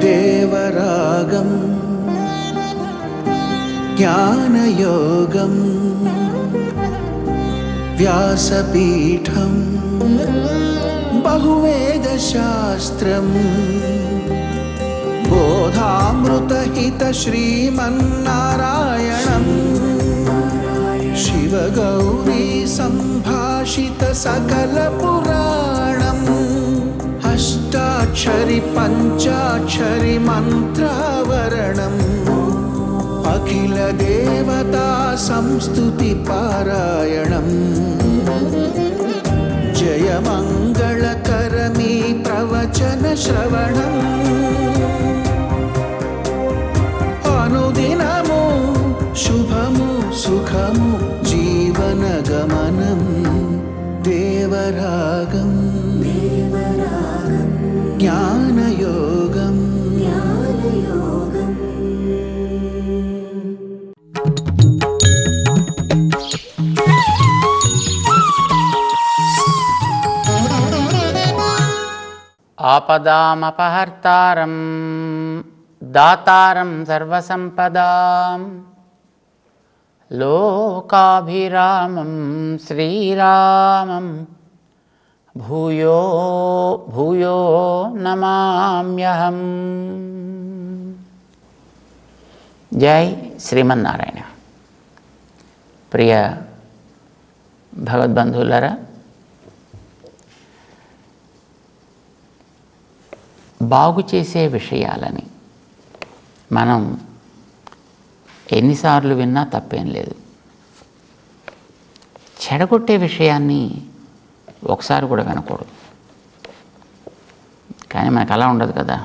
దేవరాగం జ్ఞానయోగం వ్యాసపీఠం బహువేదశాస్త్రం బోధామృతహిత శ్రీమన్నారాయణం శివగౌరీ సంభాషిత సకల పురాణం అష్టాక్షరి పంచాక్షరి మంత్రావరణం అఖిల దేవతా సంస్తుతి పారాయణం జయమంగళకరమీ ప్రవచన శ్రవణం అనుదినము శుభము సుఖము జీవన గమనం దేవరాగం జ్ఞానయోగం ఆపదామపహర్తారం దాతారం సర్వసంపదాం లోకాభిరామం శ్రీరామం భూయో భూయో నమామ్యహం. జై శ్రీమన్నారాయణ. ప్రియ భగవద్బంధువులారా, బాగు చేసే విషయాలని మనం ఎన్నిసార్లు విన్నా తప్పేం లేదు. చెడగొట్టే విషయాన్ని ఒకసారి కూడా వినకూడదు. కానీ మనకు అలా ఉండదు కదా.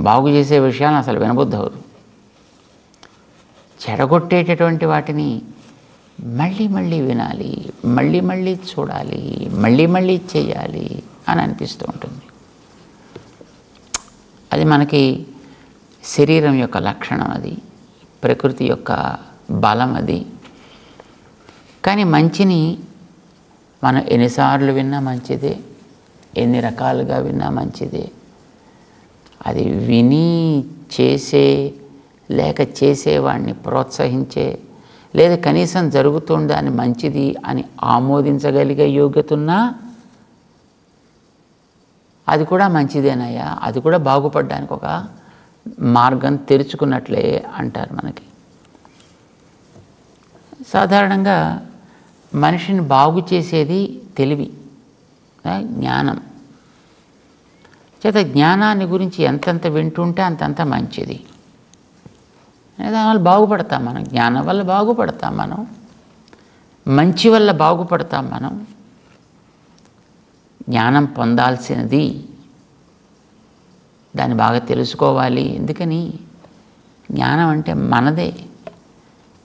బాగు చేసే విషయాలను అసలు వినబుద్ధి అవ్వదు. చెడగొట్టేటటువంటి వాటిని మళ్ళీ మళ్ళీ వినాలి, మళ్ళీ మళ్ళీ చూడాలి, మళ్ళీ మళ్ళీ చేయాలి అని అనిపిస్తూ ఉంటుంది. అది మనకి శరీరం యొక్క లక్షణం, అది ప్రకృతి యొక్క బలం అది. కానీ మంచిని మనం ఎన్నిసార్లు విన్నా మంచిదే, ఎన్ని రకాలుగా విన్నా మంచిదే. అది విని చేసే లేక చేసేవాడిని ప్రోత్సహించే లేదా కనీసం జరుగుతుందని మంచిది అని ఆమోదించగలిగే యోగ్యత ఉన్నా అది కూడా మంచిదేనయ్యా, అది కూడా బాగుపడడానికి ఒక మార్గం తెరుచుకున్నట్లే అంటారు మనకి. సాధారణంగా మనిషిని బాగు చేసేది తెలివి, జ్ఞానం. చేత జ్ఞానాన్ని గురించి ఎంతెంత వింటుంటే అంతంత మంచిది. దానివల్ల బాగుపడతాం మనం, జ్ఞానం వల్ల బాగుపడతాం మనం, మంచి వల్ల బాగుపడతాం మనం. జ్ఞానం పొందాల్సినది, దాన్ని బాగా తెలుసుకోవాలి. ఎందుకని? జ్ఞానం అంటే మనదే.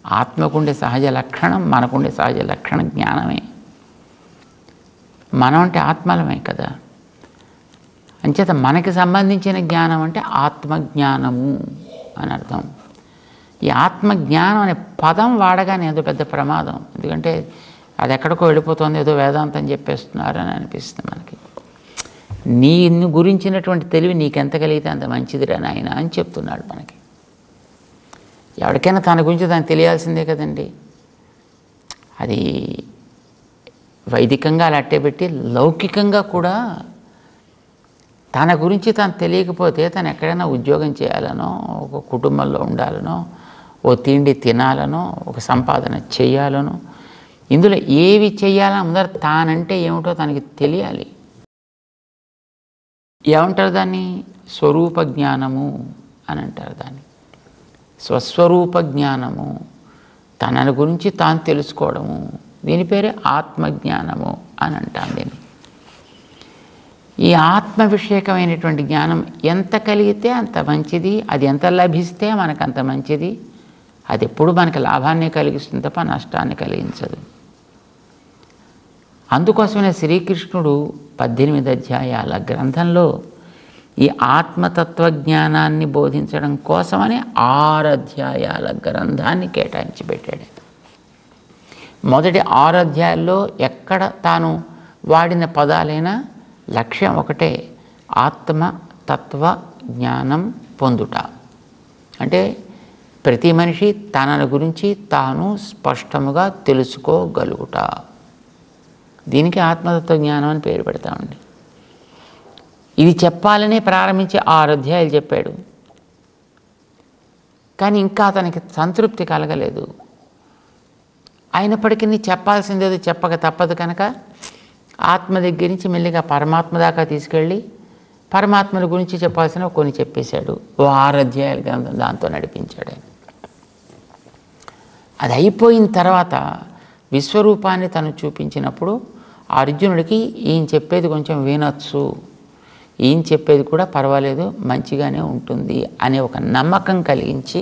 ఆత్మకుండే సహజ లక్షణం, మనకుండే సహజ లక్షణం జ్ఞానమే. మనం అంటే ఆత్మలమే కదా. అంచేత మనకి సంబంధించిన జ్ఞానం అంటే ఆత్మజ్ఞానము అని అర్థం. ఈ ఆత్మజ్ఞానం అనే పదం వాడగానే ఏదో పెద్ద ప్రమాదం. ఎందుకంటే అది ఎక్కడికో వెళ్ళిపోతుంది, ఏదో వేదాంతం చెప్పేస్తున్నారు అని అనిపిస్తుంది మనకి. నిన్ను గురించినటువంటి తెలివి నీకెంత కలిగితే అంత మంచిదిరా నాయన అని చెప్తున్నాడు మనకి. ఎవరికైనా తన గురించి తనకు తెలియాల్సిందే కదండి. అది వైదికంగా అలా అట్టే పెట్టి లౌకికంగా కూడా తన గురించి తను తెలియకపోతే తను ఎక్కడైనా ఉద్యోగం చేయాలనో, ఒక కుటుంబంలో ఉండాలనో, ఓ తిండి తినాలనో, ఒక సంపాదన చేయాలనో, ఇందులో ఏవి చేయాలో ముందర తానంటే ఏమిటో తనకి తెలియాలి. ఏమంటారు దాన్ని? స్వరూప జ్ఞానము అని అంటారు దాన్ని. స్వస్వరూప జ్ఞానము, తనని గురించి తాను తెలుసుకోవడము, దీని పేరే ఆత్మజ్ఞానము అని అంటాం దీన్ని. ఈ ఆత్మ విషయకమైనటువంటి జ్ఞానం ఎంత కలిగితే అంత మంచిది, అది ఎంత లభిస్తే మనకు అంత మంచిది. అది ఎప్పుడు మనకి లాభాన్ని కలిగిస్తుంది తప్ప నష్టాన్ని కలిగించదు. అందుకోసమే శ్రీకృష్ణుడు 18 అధ్యాయాల గ్రంథంలో ఈ ఆత్మతత్వజ్ఞానాన్ని బోధించడం కోసమని 6 అధ్యాయాల గ్రంథాన్ని కేటాయించి పెట్టాడు. మొదటి 6 అధ్యాయాల్లో ఎక్కడ తాను వాడిన పదాలైనా లక్ష్యం ఒకటే, ఆత్మ తత్వ జ్ఞానం పొందుట. అంటే ప్రతి మనిషి తనను గురించి తాను స్పష్టముగా తెలుసుకోగలుగుట. దీనికి ఆత్మతత్వ జ్ఞానం అని పేరు పెడతామండి. ఇది చెప్పాలనే ప్రారంభించి 6 అధ్యాయాలు చెప్పాడు. కానీ ఇంకా అతనికి సంతృప్తి కలగలేదు. అయినప్పటికీ చెప్పాల్సిందేదో చెప్పక తప్పదు కనుక ఆత్మ దగ్గర నుంచి మెల్లిగా పరమాత్మ దాకా తీసుకెళ్ళి పరమాత్మల గురించి చెప్పాల్సిన కొన్ని చెప్పేశాడు. 6 అధ్యాయాల గ్రంథం దాంతో నడిపించాడు ఆయన. అది అయిపోయిన తర్వాత విశ్వరూపాన్ని తను చూపించినప్పుడు అర్జునుడికి ఈయన చెప్పేది కొంచెం వినొచ్చు, ఈయన చెప్పేది కూడా పర్వాలేదు, మంచిగానే ఉంటుంది అనే ఒక నమ్మకం కలిగించి,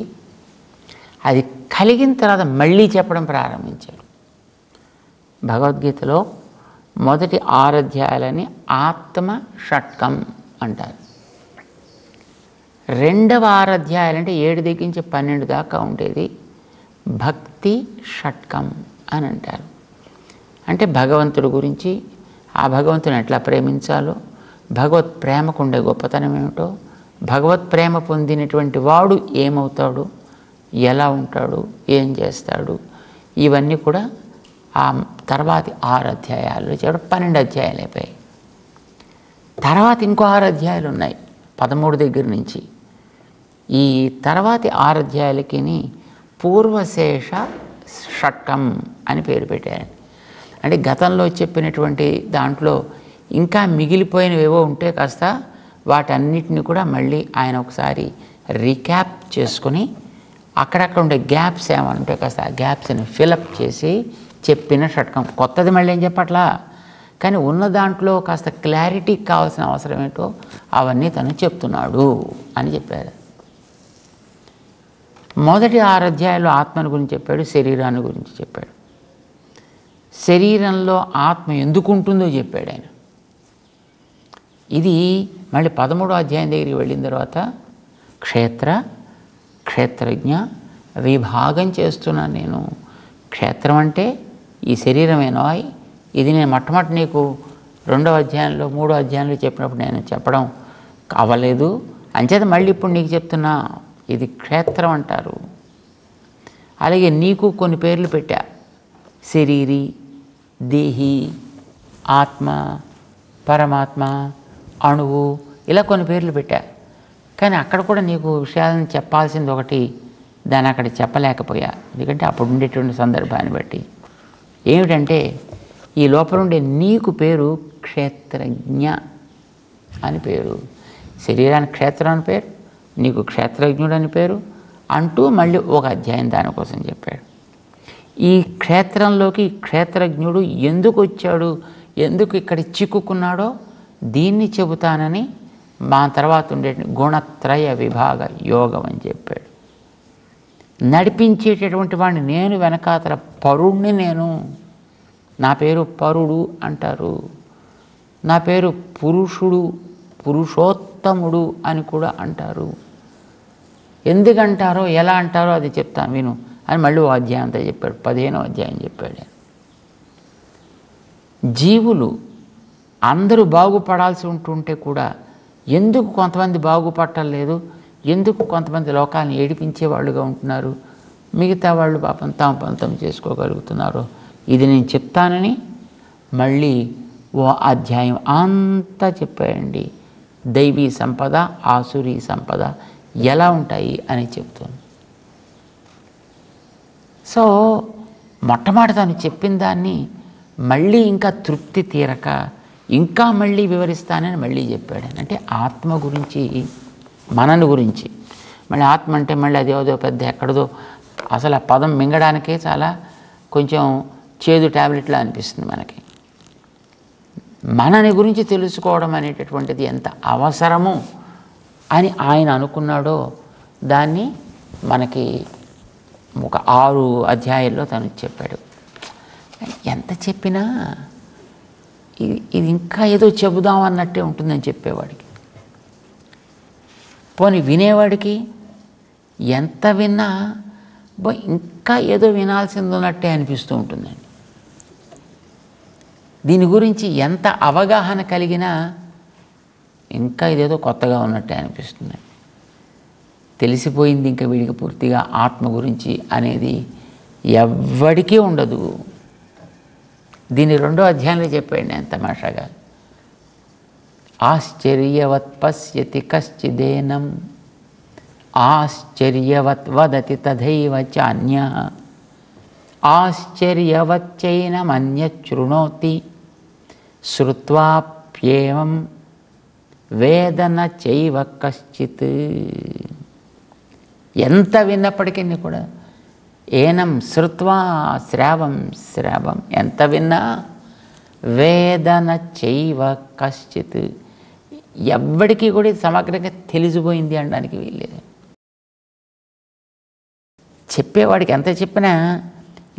అది కలిగిన తర్వాత మళ్ళీ చెప్పడం ప్రారంభించాడు. భగవద్గీతలో మొదటి 6 అధ్యాయాలని ఆత్మ షట్కం అంటారు. రెండవ 6 అధ్యాయాలంటే 7 దగ్గర నుంచి 12 దాకా ఉండేది భక్తి షట్కం అని అంటారు. అంటే భగవంతుడి గురించి, ఆ భగవంతుని ఎట్లా ప్రేమించాలో, భగవత్ ప్రేమకు ఉండే గొప్పతనం ఏమిటో, భగవత్ ప్రేమ పొందినటువంటి వాడు ఏమవుతాడు, ఎలా ఉంటాడు, ఏం చేస్తాడు, ఇవన్నీ కూడా ఆ తర్వాతి 6 అధ్యాయాలు చెప్పడం 12 అధ్యాయాలు అయిపోయాయి. తర్వాత ఇంకో 6 అధ్యాయాలు ఉన్నాయి 13 దగ్గర నుంచి. ఈ తర్వాతి 6 అధ్యాయాలకి పూర్వశేష షట్కం అని పేరు పెట్టారు. అంటే గతంలో చెప్పినటువంటి దాంట్లో ఇంకా మిగిలిపోయినవేవో ఉంటే కాస్త వాటన్నిటిని కూడా మళ్ళీ ఆయన ఒకసారి రీక్యాప్ చేసుకొని అక్కడక్కడ ఉండే గ్యాప్స్ ఏమైనా ఉంటే కాస్త ఆ గ్యాప్స్ని ఫిలప్ చేసి చెప్పిన షట్కం. కొత్తది మళ్ళీ ఏం చెప్పట్లా, కానీ ఉన్న దాంట్లో కాస్త క్లారిటీ కావాల్సిన అవసరం ఏంటో అవన్నీ తను చెప్తున్నాడు అని చెప్పారు. మొదటి 6 అధ్యాయాల్లో ఆత్మను గురించి చెప్పాడు, శరీరాన్ని గురించి చెప్పాడు, శరీరంలో ఆత్మ ఎందుకు ఉంటుందో చెప్పాడు ఆయన. ఇది మళ్ళీ 13వ అధ్యాయం దగ్గరికి వెళ్ళిన తర్వాత క్షేత్రజ్ఞ విభాగం చేస్తున్నాను నేను. క్షేత్రం అంటే ఈ శరీరమేనో, ఇది నేను మొట్టమొదటి నీకు 2వ అధ్యాయంలో 3వ అధ్యాయంలో చెప్పినప్పుడు నేను చెప్పడం కావలేదు, అంచేత మళ్ళీ ఇప్పుడు నీకు చెప్తున్నా, ఇది క్షేత్రం అంటారు. అలాగే నీకు కొన్ని పేర్లు పెట్టా, శరీరి, దేహి, ఆత్మ, పరమాత్మ, అణువు, ఇలా కొన్ని పేర్లు పెట్టా. కానీ అక్కడ కూడా నీకు విషయాలను చెప్పాల్సింది ఒకటి, దాన్ని అక్కడ చెప్పలేకపోయా, ఎందుకంటే అప్పుడు ఉండేటువంటి సందర్భాన్ని బట్టి. ఏమిటంటే ఈ లోపల ఉండే నీకు పేరు క్షేత్రజ్ఞ అని పేరు, శరీరానికి క్షేత్రం అని పేరు, నీకు క్షేత్రజ్ఞుడు అని పేరు అంటూ మళ్ళీ ఒక అధ్యాయం దానికోసం చెప్పాడు. ఈ క్షేత్రంలోకి క్షేత్రజ్ఞుడు ఎందుకు వచ్చాడు, ఎందుకు ఇక్కడ చిక్కుకున్నాడో దీన్ని చెబుతానని మా తర్వాత ఉండే గుణత్రయ విభాగ యోగం అని చెప్పాడు. నడిపించేటటువంటి వాడిని నేను, వెనకాతల పరుణ్ణి నేను, నా పేరు పరుడు అంటారు, నా పేరు పురుషుడు, పురుషోత్తముడు అని కూడా అంటారు. ఎందుకంటారో ఎలా అంటారో అది చెప్తాను విను అని మళ్ళీ ఓ అధ్యాయం అంతా చెప్పాడు. 15వ అధ్యాయం చెప్పాడు. జీవులు అందరూ బాగుపడాల్సి ఉంటుంటే కూడా ఎందుకు కొంతమంది బాగుపడలేదు, ఎందుకు కొంతమంది లోకాలను ఏడిపించే వాళ్ళుగా ఉంటున్నారు, మిగతా వాళ్ళు పాపం తాము పంతం చేసుకోగలుగుతున్నారు, ఇది నేను చెప్తానని మళ్ళీ ఓ అధ్యాయం అంతా చెప్పాడండి. దైవీ సంపద, ఆసురీ సంపద ఎలా ఉంటాయి అని చెప్తాను. సో మొట్టమొదటి తను చెప్పిన దాన్ని మళ్ళీ ఇంకా తృప్తి తీరక ఇంకా మళ్ళీ వివరిస్తానని మళ్ళీ చెప్పాడు. అంటే ఆత్మ గురించి, మనను గురించి. మళ్ళీ ఆత్మ అంటే మళ్ళీ అదేదో పెద్ద ఎక్కడదో, అసలు ఆ పదం మింగడానికే చాలా కొంచెం చేదు ట్యాబ్లెట్లా అనిపిస్తుంది మనకి. మనని గురించి తెలుసుకోవడం అనేటటువంటిది ఎంత అవసరము అని ఆయన అనుకున్నాడో దాన్ని మనకి ఒక 6 అధ్యాయాల్లో తను చెప్పాడు. ఎంత చెప్పినా ఇది ఇంకా ఏదో చెబుదాం అన్నట్టే ఉంటుందని చెప్పేవాడికి, పోనీ వినేవాడికి ఎంత విన్నా ఇంకా ఏదో వినాల్సింది ఉన్నట్టే అనిపిస్తూ ఉంటుందండి. దీని గురించి ఎంత అవగాహన కలిగినా ఇంకా ఇదేదో కొత్తగా ఉన్నట్టే అనిపిస్తుంది. తెలిసిపోయింది ఇంకా వీడికి పూర్తిగా ఆత్మ గురించి అనేది ఎవ్వడికీ ఉండదు. దీని 2వ అధ్యాయంలో చెప్పాడు నేను తమాషాగా. ఆశ్చర్యవత్ పశ్యతి కశ్చిదేనం ఆశ్చర్యవత్ వదతి తథైవ చాన్యః ఆశ్చర్యవచ్చైనమన్యశృణోతి శ్రుత్వాప్యేవం వేదన చైవ కశ్చిత్. ఎంత విన్నప్పటికీ కూడా ఏనం శ్రుత్వా శ్రావం శ్రావం, ఎంత విన్నా వేదన చైవ కశ్చిత్, ఎవ్వడికి కూడా ఇది సమగ్రంగా తెలిసిపోయింది అనడానికి వీల్లేదు. చెప్పేవాడికి ఎంత చెప్పినా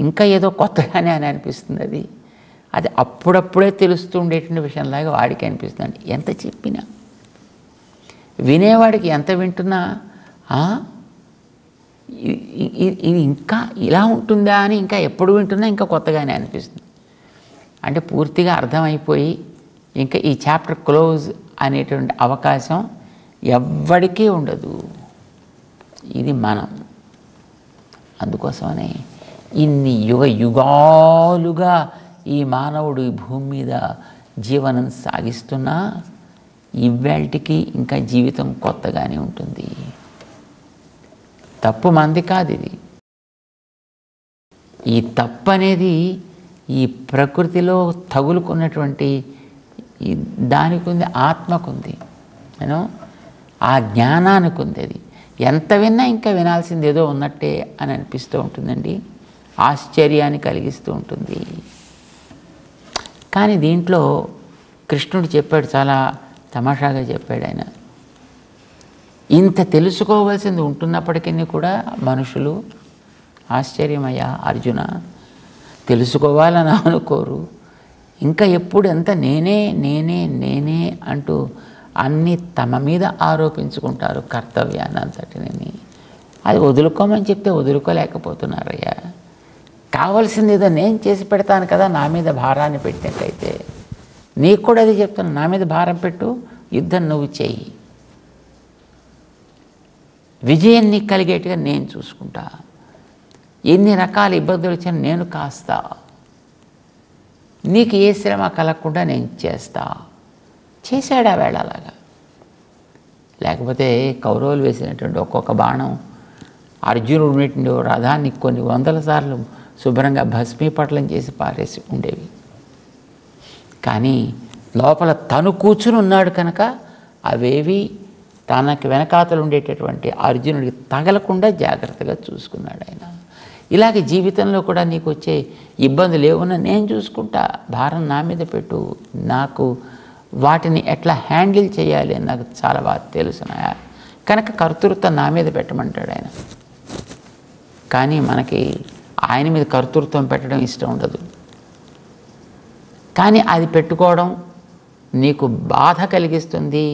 ఇంకా ఏదో కొత్తగానే అని అనిపిస్తుంది. అది అప్పుడప్పుడే తెలుస్తూ ఉండేటువంటి విషయంలాగా వాడికి అనిపిస్తుంది. ఎంత చెప్పినా వినేవాడికి ఎంత వింటున్నా ఇది ఇంకా ఇలా ఉంటుందా అని ఇంకా ఎప్పుడు వింటున్నా ఇంకా కొత్తగానే అనిపిస్తుంది. అంటే పూర్తిగా అర్థమైపోయి ఇంకా ఈ చాప్టర్ క్లోజ్ అనేటువంటి అవకాశం ఎవ్వడికీ ఉండదు. ఇది మనం. అందుకోసమనే ఇన్ని యుగాలుగా ఈ మానవుడు ఈ భూమి మీద జీవనం సాగిస్తున్నా ఇవాళకి ఇంకా జీవితం కొత్తగానే ఉంటుంది. తప్పు మంది కాదు ఇది. ఈ తప్పు అనేది ఈ ప్రకృతిలో తగులుకున్నటువంటి దానికి ఉంది, ఆత్మకుంది, నేను ఆ జ్ఞానానికి ఉంది. అది ఎంత విన్నా ఇంకా వినాల్సింది ఏదో ఉన్నట్టే అని అనిపిస్తూ ఉంటుందండి. ఆశ్చర్యాన్ని కలిగిస్తూ ఉంటుంది. కానీ దీంట్లో కృష్ణుడు చెప్పాడు, చాలా తమాషాగా చెప్పాడు ఆయన. ఇంత తెలుసుకోవాల్సింది ఉంటున్నప్పటికీ కూడా మనుషులు ఆశ్చర్యమయ్యా అర్జున, తెలుసుకోవాలని అనుకోరు. ఇంకా ఎప్పుడు ఎంత నేనే నేనే నేనే అంటూ అన్నీ తమ మీద ఆరోపించుకుంటారు కర్తవ్యాన్ని అంతటిని. అది వదులుకోమని చెప్తే వదులుకోలేకపోతున్నారయ్యా. కావాల్సింది ఏదో నేను చేసి పెడతాను కదా, నా మీద భారాన్ని పెట్టినట్లయితే నీకు కూడా అది చెప్తాను, నా మీద భారం పెట్టు, యుద్ధం నువ్వు చెయ్యి, విజయం నీకు కలిగేట్టుగా నేను చూసుకుంటా, ఎన్ని రకాల ఇబ్బందులు వచ్చినా నేను కాస్తా, నీకు ఏ శ్రమ కలగకుండా నేను చేస్తా. చేశాడు ఆ వేళ అలాగా. లేకపోతే కౌరవులు వేసినటువంటి ఒక్కొక్క బాణం అర్జునుడు ఉన్నటువంటి రథాన్ని కొన్ని 100 సార్లు శుభ్రంగా భస్మీపట్లం చేసి పారేసి ఉండేవి. కానీ లోపల తను కూర్చుని ఉన్నాడు కనుక అవేవి తనకు వెనకాతలు ఉండేటటువంటి అర్జునుడికి తగలకుండా జాగ్రత్తగా చూసుకున్నాడు ఆయన. ఇలాగే జీవితంలో కూడా నీకు వచ్చే ఇబ్బందులు ఏమన్నా నేను చూసుకుంటా, భారం నా మీద పెట్టు, నాకు వాటిని ఎట్లా హ్యాండిల్ చేయాలి అని నాకు చాలా బాగా తెలుసునాయా కనుక కర్తృత్వం నా మీద పెట్టమంటాడు ఆయన. కానీ మనకి ఆయన మీద కర్తృత్వం పెట్టడం ఇష్టం ఉండదు. కానీ అది పెట్టుకోవడం నీకు బాధ కలిగిస్తుంది,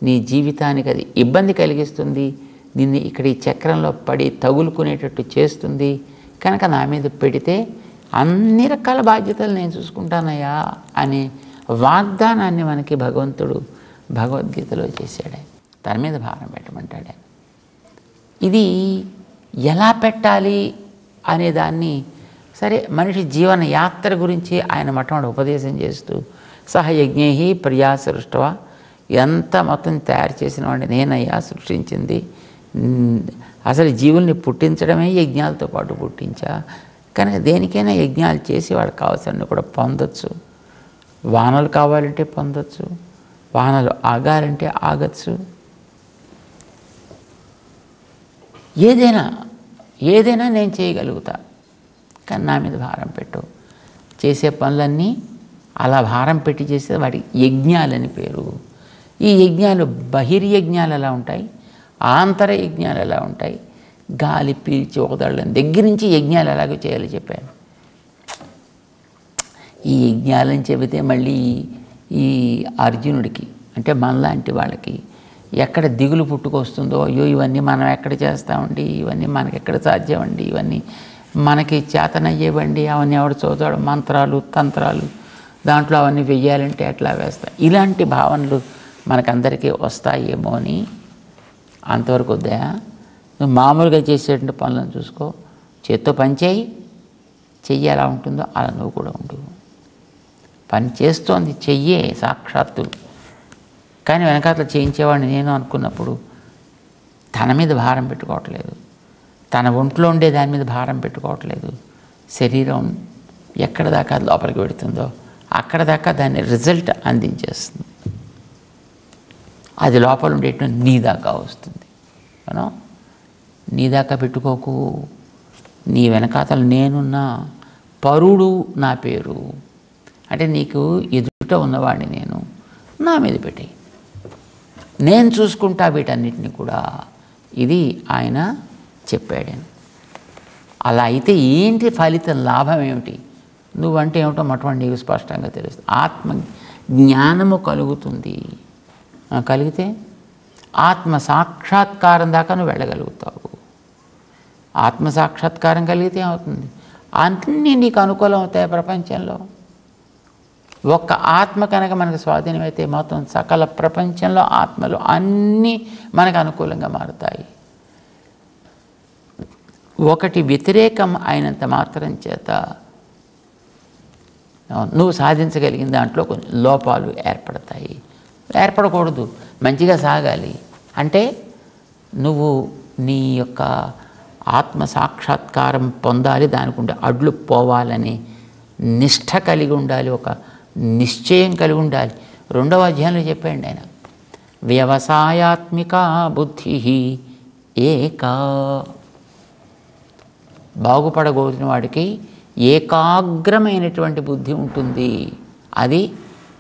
నీ జీవితానికి అది ఇబ్బంది కలిగిస్తుంది, నిన్ను ఇక్కడ ఈ చక్రంలో పడి తగులుకునేటట్టు చేస్తుంది. కనుక నా మీద పెడితే అన్ని రకాల బాధ్యతలు నేను చూసుకుంటానయ్యా అనే వాగ్దానాన్ని మనకి భగవంతుడు భగవద్గీతలో చేశాడు. తన మీద భారం పెట్టమంటాడు. ఇది ఎలా పెట్టాలి అనే దాన్ని సరే మనిషి జీవన యాత్ర గురించి ఆయన మొట్టమొదటి ఉపదేశం చేస్తూ సహయజ్ఞై ప్రియా సృష్టవ, ఎంత మొత్తం తయారు చేసిన వాడిని నేనయ్యా సృష్టించింది, అసలు జీవుల్ని పుట్టించడమే యజ్ఞాలతో పాటు పుట్టించా, కనుక దేనికైనా యజ్ఞాలు చేసి వాడికి కావాల్సినవి కూడా పొందొచ్చు. వానలు కావాలంటే పొందొచ్చు, వానలు ఆగాలంటే ఆగచ్చు, ఏదైనా నేను చేయగలుగుతా. కానీ నా మీద భారం పెట్టు. చేసే పనులన్నీ అలా భారం పెట్టి చేసే వాటి యజ్ఞాలని పేరు. ఈ యజ్ఞాలు బహిర్యజ్ఞాలు ఎలా ఉంటాయి, ఆంతర యజ్ఞాలు ఎలా ఉంటాయి, గాలి పీల్చి ఒకదాళ్ళని దగ్గర నుంచి యజ్ఞాలు ఎలాగో చేయాలో చెప్పాను. ఈ యజ్ఞాలని చెబితే మళ్ళీ ఈ అర్జునుడికి అంటే మనలాంటి వాళ్ళకి ఎక్కడ దిగులు పుట్టుకొస్తుందో, అయ్యో ఇవన్నీ మనం ఎక్కడ చేస్తామండి, ఇవన్నీ మనకి ఎక్కడ సాధ్యమండి, ఇవన్నీ మనకి చేతనయ్యేవండి, అవన్నీ ఎవడు చదువుతాడు, మంత్రాలు తంత్రాలు దాంట్లో అవన్నీ వెయ్యాలంటే ఎట్లా వేస్తా, ఇలాంటి భావనలు మనకందరికీ వస్తాయేమో అని. అంతవరకు వద్దా? నువ్వు మామూలుగా చేసేటువంటి పనులను చూసుకో, చేత్తో పని చెయ్యి ఎలా ఉంటుందో అలా నువ్వు కూడా ఉండు. పని చేస్తోంది చెయ్యే సాక్షాత్తు, కానీ వెనకాతల చేయించేవాడిని నేను అనుకున్నప్పుడు తన మీద భారం పెట్టుకోవట్లేదు, తన ఒంట్లో ఉండే దాని మీద భారం పెట్టుకోవట్లేదు. శరీరం ఎక్కడ దాకా లోపలికి పెడుతుందో అక్కడ దాకా దాన్ని రిజల్ట్ అందించేస్తుంది. అది లోపల ఉండేటువంటి నీ దాకా వస్తుంది. నీ దాకా పెట్టుకోకు. నీ వెనకాతలు నేనున్నా, పరుడు నా పేరు అంటే నీకు ఎదుట ఉన్నవాడిని నేను, నా మీద పెట్టి నేను చూసుకుంటా వీటన్నిటిని కూడా. ఇది ఆయన చెప్పాడు. అలా అయితే ఏంటి ఫలితం, లాభం ఏమిటి? నువ్వంటే ఏమిటో మొట్టమొదటి నీకు స్పష్టంగా తెలుస్తుంది. ఆత్మ జ్ఞానము కలుగుతుంది. కలిగితే ఆత్మ సాక్షాత్కారం దాకా నువ్వు వెళ్ళగలుగుతావు. ఆత్మ సాక్షాత్కారం కలిగితే ఏమవుతుంది? అన్నీ నీకు అనుకూలం అవుతాయి ప్రపంచంలో. ఒక్క ఆత్మ కనుక మనకు స్వాధీనమైతే మొత్తం సకల ప్రపంచంలో ఆత్మలు అన్నీ మనకు అనుకూలంగా మారుతాయి. ఒకటి వ్యతిరేకం అయినంత మాత్రం చేత నువ్వు సాధించగలిగిన దాంట్లో కొన్ని లోపాలు ఏర్పడతాయి. ఏర్పడకూడదు, మంచిగా సాగాలి. అంటే నువ్వు నీ యొక్క ఆత్మ సాక్షాత్కారం పొందాలి, దానికి ఉండే అడ్లు పోవాలని నిష్ఠ కలిగి ఉండాలి, ఒక నిశ్చయం కలిగి ఉండాలి. 2వ అధ్యాయంలో చెప్పండి ఆయన, వ్యవసాయాత్మిక బుద్ధి ఏకా. బాగుపడగోరిన వాడికి ఏకాగ్రమైనటువంటి బుద్ధి ఉంటుంది. అది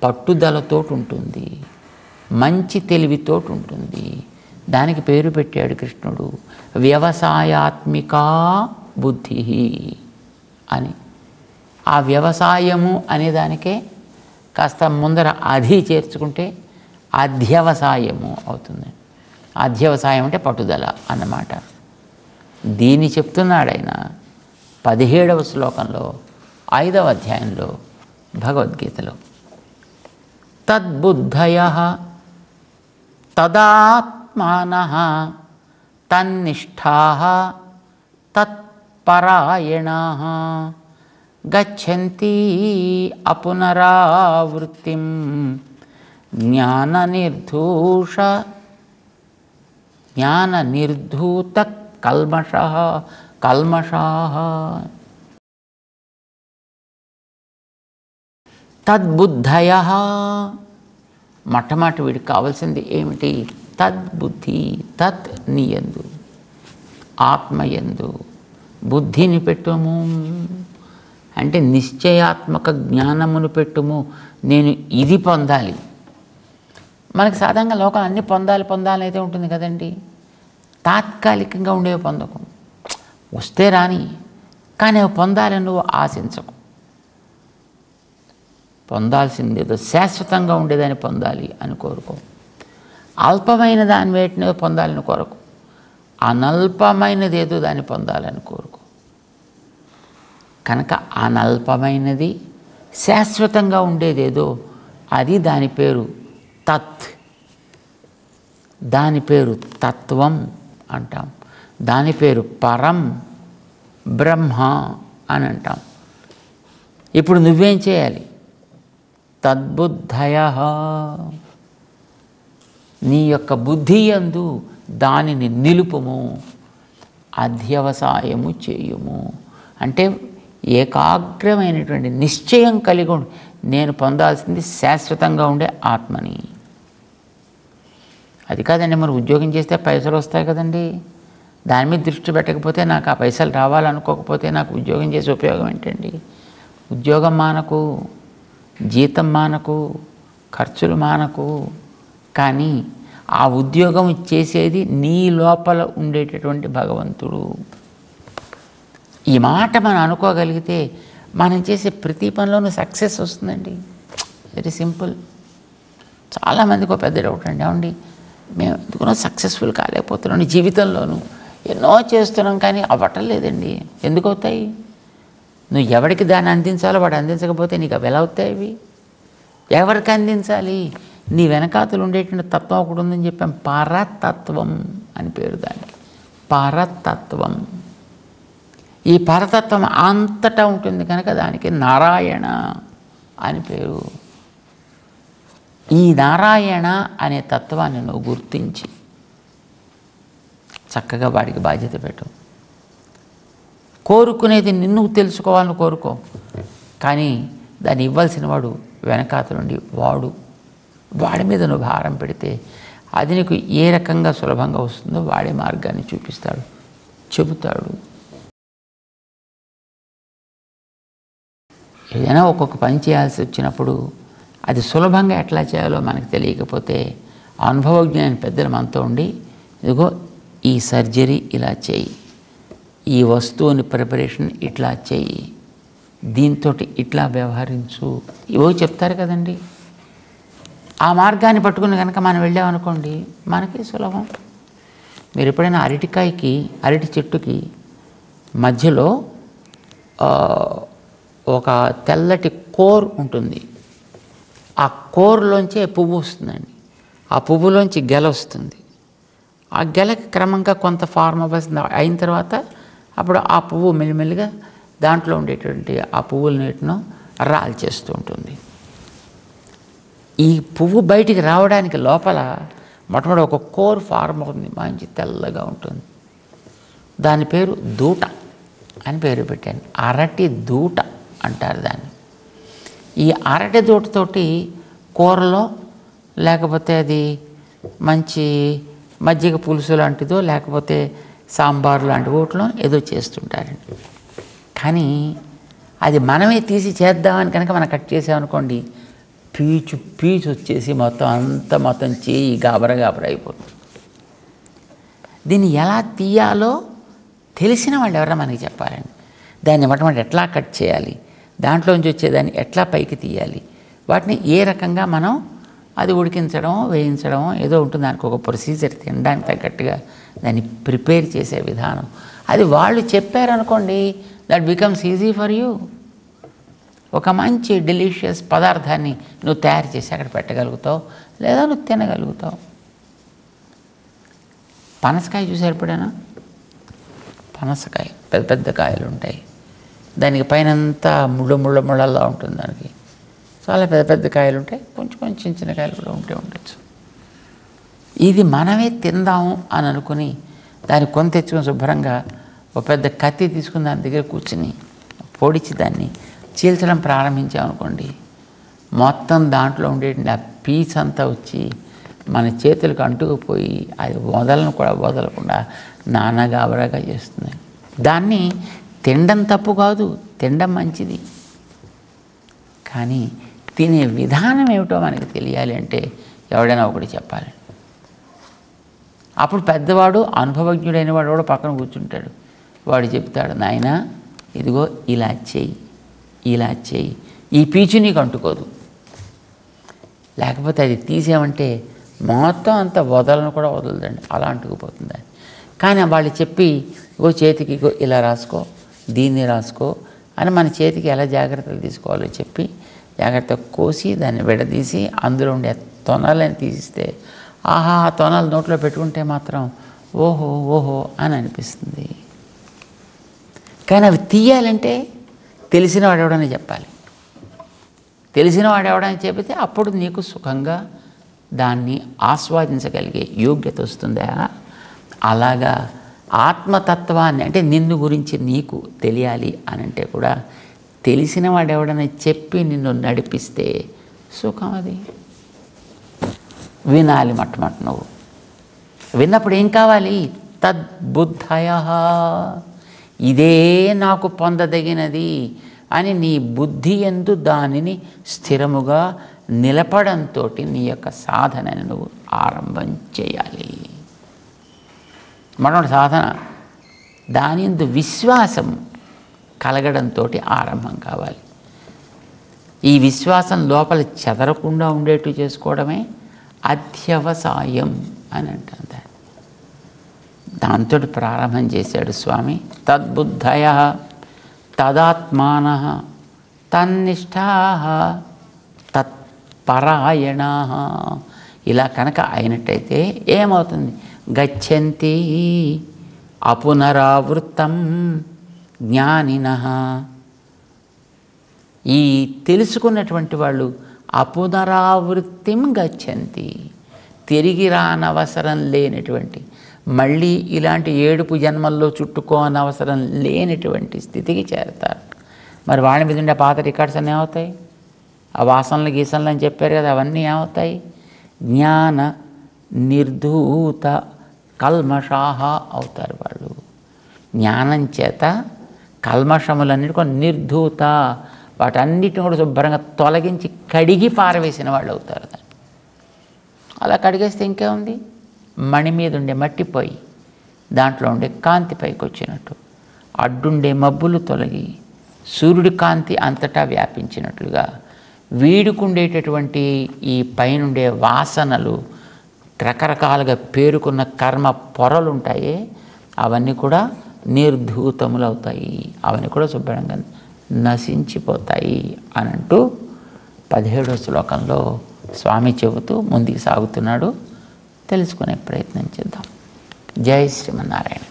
పట్టుదలతో ఉంటుంది, మంచి తెలివితో ఉంటుంది. దానికి పేరు పెట్టాడు కృష్ణుడు, వ్యవసాయాత్మిక బుద్ధి అని. ఆ వ్యవసాయము అనేదానికే కాస్త ముందర అధి చేర్చుకుంటే అధ్యవసాయము అవుతుంది. అధ్యవసాయం అంటే పట్టుదల అన్నమాట. దీన్ని చెప్తున్నాడు ఆయన 17వ శ్లోకంలో 5వ అధ్యాయంలో భగవద్గీతలో. తద్బుద్ధయః తదాత్మానః తన్నిష్ఠాః తత్పరాయణాః గచ్చంతి అపునరావృత్తిం జ్ఞాననిర్ధూత కల్మషాః. తద్బుద్ధయః, మొట్టమొదటి వీడికి కావాల్సింది ఏమిటి? తద్బుద్ధి. తత్ నీయందు, ఆత్మయందు బుద్ధిని పెట్టుము అంటే నిశ్చయాత్మక జ్ఞానమును పెట్టుము. నేను ఇది పొందాలి. మనకి సాధారణంగా లోకం అన్నీ పొందాలి అయితే ఉంటుంది కదండి. తాత్కాలికంగా ఉండేవి పొందకు, వస్తే రాని, కానీ అవి పొందాలని నువ్వు ఆశించకు. పొందాల్సింది ఏదో శాశ్వతంగా ఉండేదాన్ని పొందాలి అని కోరుకో. అల్పమైన దాని వేటిని పొందాలని కోరకు, అనల్పమైనది ఏదో దాన్ని పొందాలని కోరుకో. కనుక అనల్పమైనది శాశ్వతంగా ఉండేదేదో అది దాని పేరు తత్. దాని పేరు తత్వం అంటాం. దాని పేరు పరం బ్రహ్మ అని అంటాం. ఇప్పుడు నువ్వేం చేయాలి? తద్బుద్ధయః, నీ యొక్క బుద్ధి యందు దానిని నిలుపుము, అధ్యవసాయము చేయుము. అంటే ఏకాగ్రమైనటువంటి నిశ్చయం కలిగి ఉండి నేను పొందాల్సింది శాశ్వతంగా ఉండే ఆత్మని. అది కాదండి, మరి ఉద్యోగం చేస్తే పైసలు వస్తాయి కదండి, దాని మీద దృష్టి పెట్టకపోతే, నాకు ఆ పైసలు రావాలనుకోకపోతే నాకు ఉద్యోగం చేసే ఉపయోగం ఏంటండి? ఉద్యోగం మానకు, జీతం మానకు, ఖర్చులు మానకు. కానీ ఆ ఉద్యోగం చేసేది నీ లోపల ఉండేటటువంటి భగవంతుడు. ఈ మాట మనం అనుకోగలిగితే మనం చేసే ప్రతి పనిలోనూ సక్సెస్ వస్తుందండి. Very simple. చాలామందికి ఒక పెద్ద డౌట్ అండి, ఏమండి మేము ఎందుకునో సక్సెస్ఫుల్ కాలేకపోతున్నాం జీవితంలోనూ, ఎన్నో చేస్తున్నాం కానీ అవ్వటం లేదండి. ఎందుకు అవుతాయి? నువ్వు ఎవరికి దాన్ని అందించాలో వాడు అందించకపోతే నీకు అవి ఎలా అవుతాయి? అవి ఎవరికి అందించాలి? నీ వెనకాతలు ఉండేటువంటి తత్వం ఒకటి ఉందని చెప్పాం, పరతత్వం అని పేరు దానికి. పరతత్వం. ఈ పరతత్వం అంతటా ఉంటుంది కనుక దానికి నారాయణ అని పేరు. ఈ నారాయణ అనే తత్వాన్ని నువ్వు గుర్తించి చక్కగా వాడికి బాధ్యత పెట్టు. కోరుకునేది నిన్ను తెలుసుకోవాలని కోరుకో, కానీ దాన్ని ఇవ్వాల్సిన వాడు వెనకాతలుండి వాడి మీద నువ్వు భారం పెడితే అది నీకు ఏ రకంగా సులభంగా వస్తుందో వాడే మార్గాన్ని చూపిస్తాడు, చెబుతాడు. ఏదైనా ఒక్కొక్క పని చేయాల్సి వచ్చినప్పుడు అది సులభంగా ఎట్లా చేయాలో మనకు తెలియకపోతే అనుభవజ్ఞైన పెద్దలు మనతో ఉండి, ఇదిగో ఈ సర్జరీ ఇలా చేయి, ఈ వస్తువుని ప్రిపరేషన్ ఇట్లా చేయి, దీంతో ఇట్లా వ్యవహరించు, ఇవో చెప్తారు కదండి. ఆ మార్గాన్ని పట్టుకుని కనుక మనం వెళ్ళామనుకోండి మనకి సులభం. మీరు ఎప్పుడైనా అరటి చెట్టుకి మధ్యలో ఒక తెల్లటి కోర్ ఉంటుంది. ఆ కోర్లోంచే పువ్వు వస్తుందండి. ఆ పువ్వులోంచి గెల వస్తుంది. ఆ గెలకి క్రమంగా కొంత ఫార్మ్ అయిన తర్వాత అప్పుడు ఆ పువ్వు మెల్లిమెల్లిగా దాంట్లో ఉండేటువంటి ఆ పువ్వులన్నిటినో రాల్చేస్తూ ఉంటుంది. ఈ పువ్వు బయటికి రావడానికి లోపల మొట్టమొదటి ఒక కోర్ ఫార్మ్ అవుతుంది, మంచి తెల్లగా ఉంటుంది. దాని పేరు దూట అని పేరు పెట్టాను. అరటి దూట అంటారు దాన్ని. ఈ అరటి దూటతోటి కూరలో లేకపోతే అది మంచి మజ్జిగ పులుసు లాంటిదో లేకపోతే సాంబారు లాంటి వాటిలో ఏదో చేస్తుంటారండి. కానీ అది మనమే తీసి చేద్దామని కనుక మనం కట్ చేసామనుకోండి పీచు వచ్చేసి మొత్తం చేయి గాబరా అయిపోతుంది. దీన్ని ఎలా తీయాలో తెలిసిన వాళ్ళు ఎవరైనా మనకి చెప్పాలండి. దాన్ని మొట్టమొదటి ఎట్లా కట్ చేయాలి, దాంట్లోంచి వచ్చేదాన్ని ఎట్లా పైకి తీయాలి, వాటిని ఏ రకంగా మనం అది ఉడికించడం వేయించడం ఏదో ఉంటుంది. దానికి ఒక ప్రొసీజర్, తినడానికి తగ్గట్టుగా దాన్ని ప్రిపేర్ చేసే విధానం అది వాళ్ళు చెప్పారనుకోండి, that becomes easy for you. ఒక మంచి డెలిషియస్ పదార్థాన్ని నువ్వు తయారు చేసి అక్కడ పెట్టగలుగుతావు, లేదా నువ్వు తినగలుగుతావు. పనసకాయ చూసారు ఎప్పుడైనా? పనసకాయ పెద్ద పెద్ద కాయలు ఉంటాయి, దానికి పైనంతా ముళ్ళలా ఉంటుంది. దానికి చాలా పెద్ద పెద్ద కాయలు ఉంటాయి, కొంచెం చిన్న కాయలు కూడా ఉండొచ్చు. ఇది మనమే తిందాము అని అనుకుని దాన్ని కొని తెచ్చుకొని శుభ్రంగా ఒక పెద్ద కత్తి తీసుకుని దాని దగ్గర కూర్చుని పొడిచి దాన్ని చీల్చడం ప్రారంభించామనుకోండి, మొత్తం దాంట్లో ఉండే ఆ పీస్ అంతా వచ్చి మన చేతులకు అంటుకుపోయి అది వదలకుండా నానాగాబరాగా చేస్తుంది. దాన్ని తినడం తప్పు కాదు, తినడం మంచిది. కానీ తినే విధానం ఏమిటో మనకి తెలియాలి అంటే ఎవడైనా ఒకటి చెప్పాలి. అప్పుడు పెద్దవాడు అనుభవజ్ఞుడైన వాడు కూడా పక్కన కూర్చుంటాడు. వాడు చెప్తాడు, నాయనా ఇదిగో ఇలా చేయి, ఈ పీచు నీకు అంటుకోదు. లేకపోతే అది తీసామంటే మొత్తం అంతా వదలదండి, అలా అంటుకుపోతుంది. కానీ వాళ్ళు చెప్పి ఇగో చేతికి ఇగో ఇలా రాసుకో, దీన్ని రాసుకో అని మన చేతికి ఎలా జాగ్రత్తలు తీసుకోవాలో చెప్పి జాగ్రత్తగా కోసి దాన్ని విడదీసి అందులో ఉండే తొనాలని తీసిస్తే ఆహా ఆ తొనాలు నోట్లో పెట్టుకుంటే మాత్రం ఓహో అని అనిపిస్తుంది. కానీ అవి తీయాలంటే తెలిసిన వాడు ఎవడని చెప్పాలి. తెలిసిన వాడు ఎవడని చెబితే అప్పుడు నీకు సుఖంగా దాన్ని ఆస్వాదించగలిగే యోగ్యత వస్తుందా. అలాగా ఆత్మతత్వాన్ని అంటే నిన్ను గురించి నీకు తెలియాలి అని అంటే కూడా తెలిసిన వాడు ఎవడని చెప్పి నిన్ను నడిపిస్తే సుఖం. అది వినాలి మొట్టమొదటి. నువ్వు విన్నప్పుడు ఏం కావాలి? తద్బుద్ధయ, ఇదే నాకు పొందదగినది అని నీ బుద్ధి యందు దానిని స్థిరముగా నిలపడంతో నీ యొక్క సాధనని నువ్వు ఆరంభం చేయాలి. మొట్టమొదటి సాధన దాని యందు విశ్వాసం కలగడంతో ఆరంభం కావాలి. ఈ విశ్వాసం లోపల చెదరకుండా ఉండేట్టు చేసుకోవడమే అధ్యవసాయం అని అంటారు. దాంతో ప్రారంభం చేశాడు స్వామి. తద్బుద్ధయ తదాత్మానః తన్నిష్ఠాః పరాయణా. ఇలా కనుక అయినట్టయితే ఏమవుతుంది? గచ్చంతి అపునరావృత్తం జ్ఞానినః. ఈ తెలుసుకున్నటువంటి వాళ్ళు అపునరావృత్తిం గచ్చంతి, తిరిగి రానవసరం లేనటువంటి, మళ్ళీ ఇలాంటి ఏడుపు జన్మల్లో చుట్టుకోనవసరం లేనటువంటి స్థితికి చేరతారు. మరి వాళ్ళ మీద ఉండే పాత రికార్డ్స్ అన్నీ ఏమవుతాయి? ఆ వాసనలు గీసనలు అని చెప్పారు కదా, అవన్నీ ఏమవుతాయి? జ్ఞాన నిర్ధూత కల్మషాహ అవుతారు వాళ్ళు. జ్ఞానం చేత కల్మషములన్నిటి కూడా నిర్ధూత, వాటన్నిటిని కూడా శుభ్రంగా తొలగించి కడిగి పారవేసిన వాళ్ళు అవుతారు. అలా కడిగేస్తే ఇంకేముంది? మణి మీద ఉండే మట్టిపోయి దాంట్లో ఉండే కాంతి పైకి వచ్చినట్టు, అడ్డుండే మబ్బులు తొలగి సూర్యుడి కాంతి అంతటా వ్యాపించినట్లుగా వీడుకుండేటటువంటి ఈ పైనుండే వాసనలు, రకరకాలుగా పేరుకున్న కర్మ పొరలు ఉంటాయి, అవన్నీ కూడా నిర్ధూతములు అవుతాయి, అవన్నీ కూడా శుభ్రంగా నశించిపోతాయి అని అంటూ 17వ శ్లోకంలో స్వామి చెబుతూ ముందుకు సాగుతున్నాడు. తెలుసుకునే ప్రయత్నం చేద్దాం. జై శ్రీమన్నారాయణ.